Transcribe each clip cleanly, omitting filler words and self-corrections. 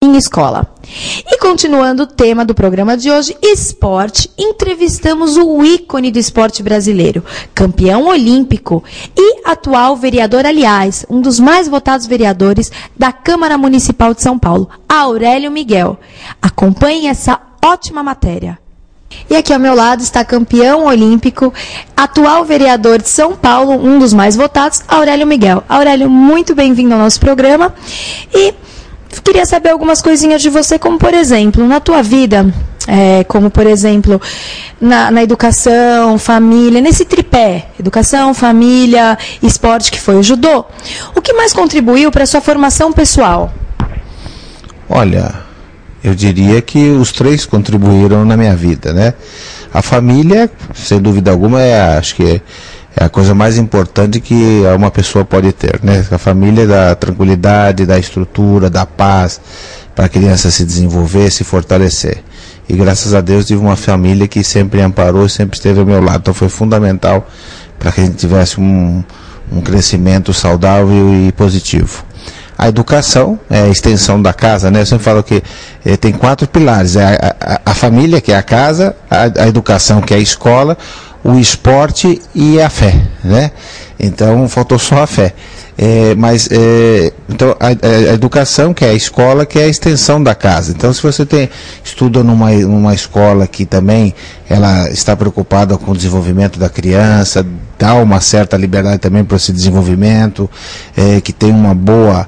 em escola. E continuando o tema do programa de hoje, esporte, entrevistamos o ícone do esporte brasileiro, campeão olímpico e atual vereador, aliás, um dos mais votados vereadores da Câmara Municipal de São Paulo, Aurélio Miguel. Acompanhe essa ótima matéria. E aqui ao meu lado está campeão olímpico, atual vereador de São Paulo, um dos mais votados, Aurélio Miguel. Aurélio, muito bem-vindo ao nosso programa. E queria saber algumas coisinhas de você, como por exemplo, na tua vida, como por exemplo, na educação, família, nesse tripé, educação, família, esporte, que foi o judô. O que mais contribuiu para a sua formação pessoal? Olha, eu diria que os três contribuíram na minha vida, né? A família, sem dúvida alguma, acho que é a coisa mais importante que uma pessoa pode ter, né? A família dá tranquilidade, dá estrutura, dá paz para a criança se desenvolver, se fortalecer. E graças a Deus tive uma família que sempre amparou e sempre esteve ao meu lado. Então foi fundamental para que a gente tivesse um crescimento saudável e positivo. A educação é a extensão da casa, né? Eu sempre falo que tem 4 pilares: a família, que é a casa, a educação, que é a escola, o esporte e a fé, né? Então faltou só a fé. Então a educação, que é a escola, que é a extensão da casa. Então, se você estuda numa escola que também ela está preocupada com o desenvolvimento da criança, dá uma certa liberdade também para esse desenvolvimento, que tem uma boa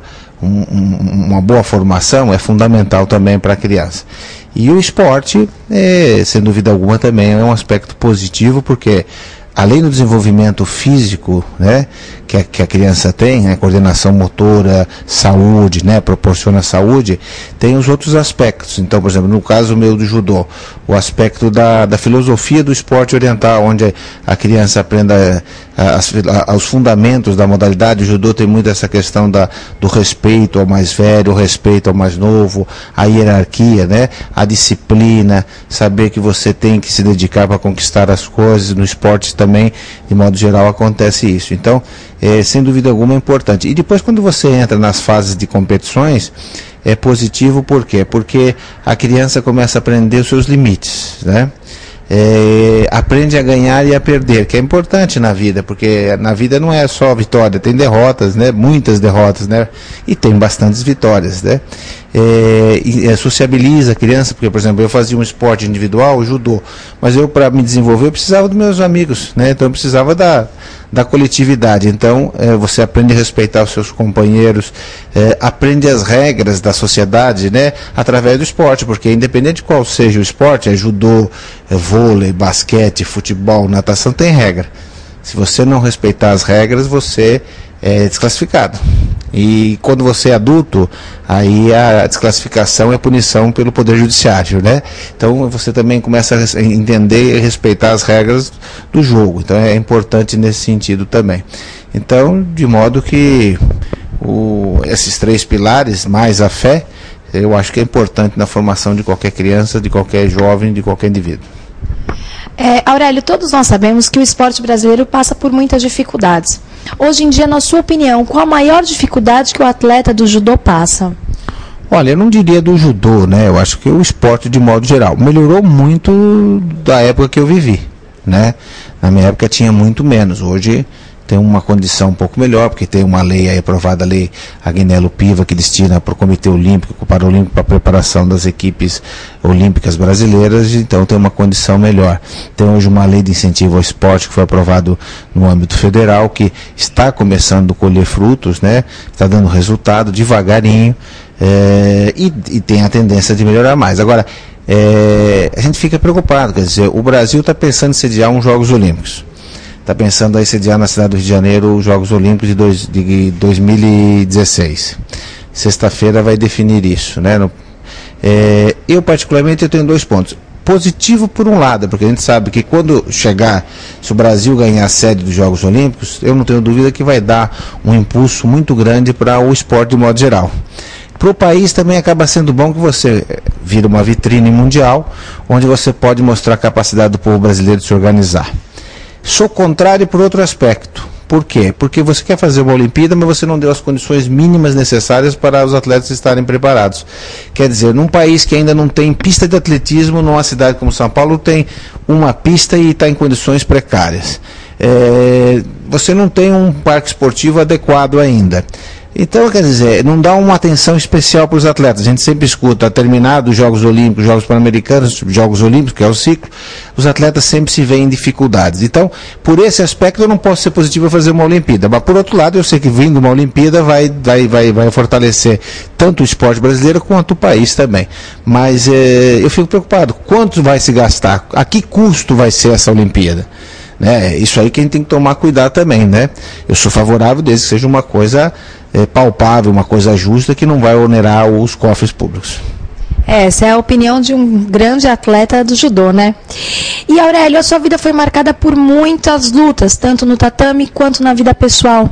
formação, é fundamental também para a criança. E o esporte, sem dúvida alguma, também é um aspecto positivo, porque além do desenvolvimento físico, né, que a criança tem, né, coordenação motora, saúde, né, proporciona saúde, tem os outros aspectos. Então, por exemplo, no caso meu do judô, o aspecto da filosofia do esporte oriental, onde a criança aprenda os fundamentos da modalidade. O judô tem muito essa questão do respeito ao mais velho, o respeito ao mais novo, a hierarquia, né, a disciplina, saber que você tem que se dedicar para conquistar as coisas. No esporte também, de modo geral, acontece isso. Então, sem dúvida alguma, é importante. E depois, quando você entra nas fases de competições, é positivo. Por quê? Porque a criança começa a aprender os seus limites, né? Aprende a ganhar e a perder, que é importante na vida, porque na vida não é só vitória, tem derrotas, né? Muitas derrotas, né? E tem bastantes vitórias, né? Sociabiliza a criança, porque, por exemplo, eu fazia um esporte individual, o judô, mas eu, para me desenvolver, eu precisava dos meus amigos, né? Então eu precisava da coletividade. Então você aprende a respeitar os seus companheiros, aprende as regras da sociedade, né, através do esporte, porque independente de qual seja o esporte, judô, vôlei, basquete, futebol, natação, tem regra. Se você não respeitar as regras, você é desclassificado. E quando você é adulto, aí a desclassificação é punição pelo Poder Judiciário, né? Então você também começa a entender e respeitar as regras do jogo. Então é importante nesse sentido também. Então, de modo que esses 3 pilares, mais a fé, eu acho que é importante na formação de qualquer criança, de qualquer jovem, de qualquer indivíduo. Aurélio, todos nós sabemos que o esporte brasileiro passa por muitas dificuldades. Hoje em dia, na sua opinião, qual a maior dificuldade que o atleta do judô passa? Olha, eu não diria do judô, né? Eu acho que o esporte, de modo geral, melhorou muito da época que eu vivi, né? Na minha época tinha muito menos. Hoje tem uma condição um pouco melhor, porque tem uma lei aí aprovada, a lei Agnello Piva, que destina para o Comitê Olímpico, Paralímpico, para a preparação das equipes olímpicas brasileiras. Então tem uma condição melhor. Tem hoje uma lei de incentivo ao esporte que foi aprovado no âmbito federal, que está começando a colher frutos, né? Está dando resultado devagarinho, e tem a tendência de melhorar mais. Agora, a gente fica preocupado, quer dizer, o Brasil está pensando em sediar uns Jogos Olímpicos. Está pensando em sediar na cidade do Rio de Janeiro os Jogos Olímpicos de 2016. Sexta-feira vai definir isso, né? Eu, particularmente, eu tenho 2 pontos. Positivo por um lado, porque a gente sabe que quando chegar, se o Brasil ganhar a sede dos Jogos Olímpicos, eu não tenho dúvida que vai dar um impulso muito grande para o esporte de modo geral. Para o país também acaba sendo bom que você vira uma vitrine mundial, onde você pode mostrar a capacidade do povo brasileiro de se organizar. Sou contrário por outro aspecto, Por quê? Porque você quer fazer uma Olimpíada, mas você não deu as condições mínimas necessárias para os atletas estarem preparados. Quer dizer, num país que ainda não tem pista de atletismo, numa cidade como São Paulo tem uma pista e está em condições precárias. Você não tem um parque esportivo adequado ainda. Então, quer dizer, não dá uma atenção especial para os atletas. A gente sempre escuta, terminado os Jogos Olímpicos, Jogos Pan-Americanos, Jogos Olímpicos, que é o ciclo, os atletas sempre se veem em dificuldades. Então, por esse aspecto, eu não posso ser positivo a fazer uma Olimpíada. Mas, por outro lado, eu sei que vindo uma Olimpíada vai fortalecer tanto o esporte brasileiro quanto o país também. Mas eu fico preocupado. Quanto vai se gastar? A que custo vai ser essa Olimpíada? Isso aí que a gente tem que tomar cuidado também, né? Eu sou favorável desde que seja uma coisa palpável, uma coisa justa, que não vai onerar os cofres públicos. Essa é a opinião de um grande atleta do judô, né? E Aurélio, a sua vida foi marcada por muitas lutas, tanto no tatame quanto na vida pessoal.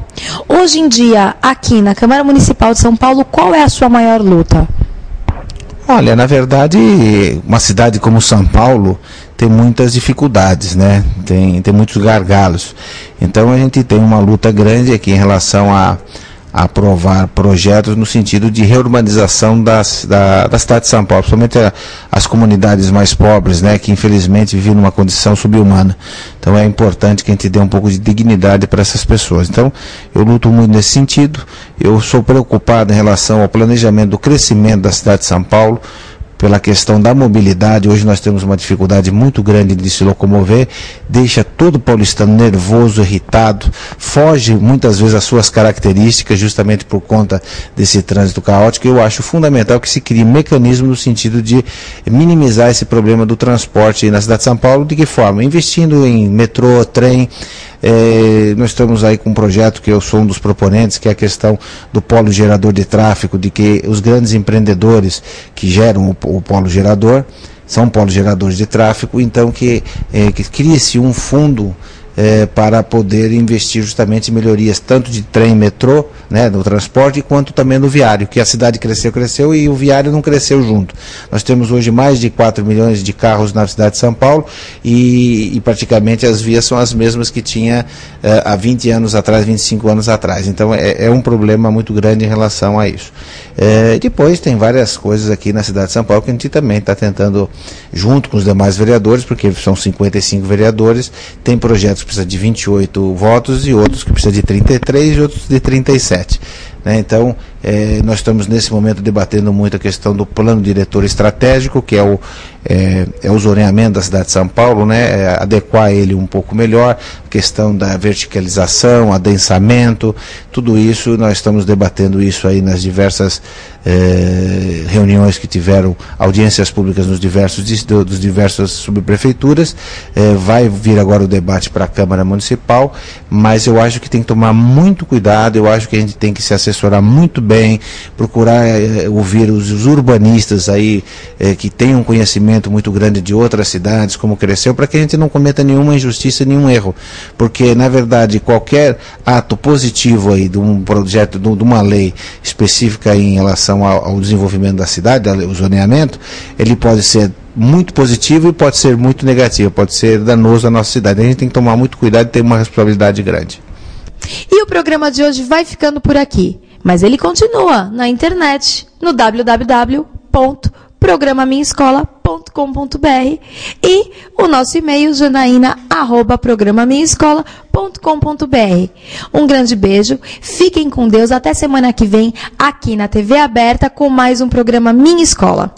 Hoje em dia, aqui na Câmara Municipal de São Paulo, qual é a sua maior luta? Olha, na verdade, uma cidade como São Paulo tem muitas dificuldades, né? Tem muitos gargalos. Então a gente tem uma luta grande aqui em relação a aprovar projetos no sentido de reurbanização da cidade de São Paulo, principalmente as comunidades mais pobres, né, que infelizmente vivem numa condição subhumana. Então é importante que a gente dê um pouco de dignidade para essas pessoas. Então eu luto muito nesse sentido. Eu sou preocupado em relação ao planejamento do crescimento da cidade de São Paulo, pela questão da mobilidade. Hoje nós temos uma dificuldade muito grande de se locomover, deixa todo paulistano nervoso, irritado, foge muitas vezes às suas características, justamente por conta desse trânsito caótico. Eu acho fundamental que se crie um mecanismo no sentido de minimizar esse problema do transporte na cidade de São Paulo. De que forma? Investindo em metrô, trem. Nós estamos aí com um projeto que eu sou um dos proponentes, que é a questão do polo gerador de tráfego, de que os grandes empreendedores que geram o polo gerador são polos geradores de tráfego, então que crie-se um fundo para poder investir justamente em melhorias tanto de trem, metrô, né, do transporte, quanto também no viário, que a cidade cresceu e o viário não cresceu junto. Nós temos hoje mais de 4 milhões de carros na cidade de São Paulo e praticamente as vias são as mesmas que tinha há 20 anos atrás, 25 anos atrás. Então é um problema muito grande em relação a isso. Depois tem várias coisas aqui na cidade de São Paulo que a gente também está tentando, junto com os demais vereadores, porque são 55 vereadores, tem projetos que precisam de 28 votos e outros que precisam de 33 e outros de 37. Então, nós estamos nesse momento debatendo muito a questão do plano diretor estratégico, que é o zoneamento da cidade de São Paulo, né? Adequar ele um pouco melhor, a questão da verticalização, adensamento, tudo isso, nós estamos debatendo isso aí nas diversas reuniões que tiveram audiências públicas dos diversas subprefeituras. Vai vir agora o debate para a Câmara Municipal, mas eu acho que tem que tomar muito cuidado, eu acho que a gente tem que se assessorar muito bem, procurar ouvir os urbanistas aí que têm um conhecimento muito grande de outras cidades, como cresceu, para que a gente não cometa nenhuma injustiça, nenhum erro, porque na verdade qualquer ato positivo aí de um projeto, de uma lei específica em relação ao desenvolvimento da cidade, o zoneamento, ele pode ser muito positivo e pode ser muito negativo, pode ser danoso à nossa cidade. A gente tem que tomar muito cuidado e ter uma responsabilidade grande. E o programa de hoje vai ficando por aqui, mas ele continua na internet, no www.programaminhaescola.com.br e o nosso e-mail janaina@programaminhaescola.com.br. Um grande beijo, fiquem com Deus, até semana que vem aqui na TV Aberta com mais um programa Minha Escola.